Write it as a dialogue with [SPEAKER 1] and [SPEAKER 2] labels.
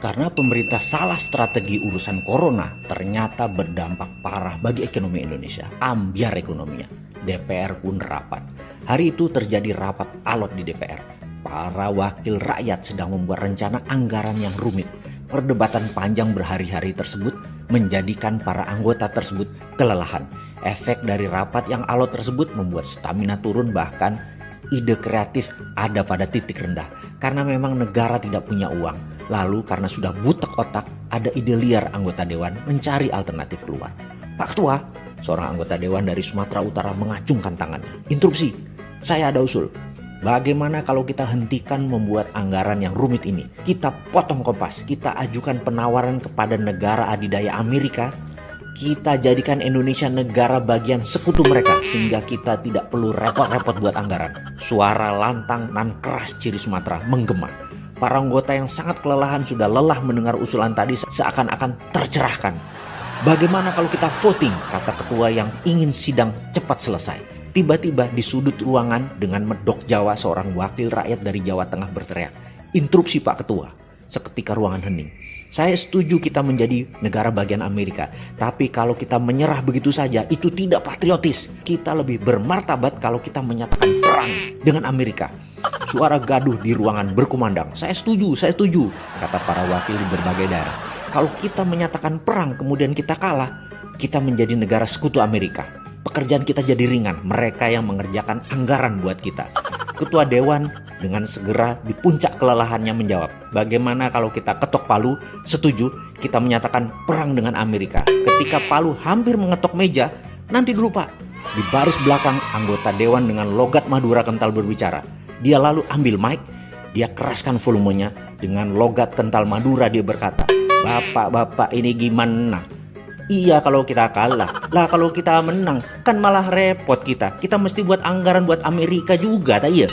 [SPEAKER 1] Karena pemerintah salah strategi urusan corona, ternyata berdampak parah bagi ekonomi Indonesia. Ambyar ekonominya. DPR pun rapat. Hari itu terjadi rapat alot di DPR. Para wakil rakyat sedang membuat rencana anggaran yang rumit. Perdebatan panjang berhari-hari tersebut menjadikan para anggota tersebut kelelahan. Efek dari rapat yang alot tersebut membuat stamina turun, bahkan ide kreatif ada pada titik rendah. Karena memang negara tidak punya uang. Lalu karena sudah butek otak, ada ide liar anggota dewan mencari alternatif keluar. Pak Ketua, seorang anggota dewan dari Sumatera Utara mengacungkan tangannya. Interupsi, saya ada usul. Bagaimana kalau kita hentikan membuat anggaran yang rumit ini? Kita potong kompas, kita ajukan penawaran kepada negara adidaya Amerika. Kita jadikan Indonesia negara bagian sekutu mereka, sehingga kita tidak perlu repot-repot buat anggaran. Suara lantang dan keras ciri Sumatera menggema. Para anggota yang sangat kelelahan sudah lelah mendengar usulan tadi seakan-akan tercerahkan. Bagaimana kalau kita voting, kata ketua yang ingin sidang cepat selesai. Tiba-tiba di sudut ruangan dengan medok Jawa seorang wakil rakyat dari Jawa Tengah berteriak, "Interupsi Pak Ketua." Seketika ruangan hening. Saya setuju kita menjadi negara bagian Amerika. Tapi kalau kita menyerah begitu saja, itu tidak patriotis. Kita lebih bermartabat kalau kita menyatakan perang dengan Amerika. Suara gaduh di ruangan berkumandang. Saya setuju, kata para wakil di berbagai daerah. Kalau kita menyatakan perang kemudian kita kalah, kita menjadi negara sekutu Amerika. Pekerjaan kita jadi ringan, mereka yang mengerjakan anggaran buat kita. Ketua Dewan dengan segera di puncak kelelahannya menjawab, bagaimana kalau kita ketok palu? Setuju, kita menyatakan perang dengan Amerika. Ketika palu hampir mengetok meja, nanti dulu Pak. Di baris belakang anggota Dewan dengan logat Madura kental berbicara. Dia lalu ambil mic, dia keraskan volumenya. Dengan logat kental Madura dia berkata, "Bapak-bapak ini gimana? Iya kalau kita kalah. Lah kalau kita menang kan malah repot kita. Kita mesti buat anggaran buat Amerika juga, tak iya?"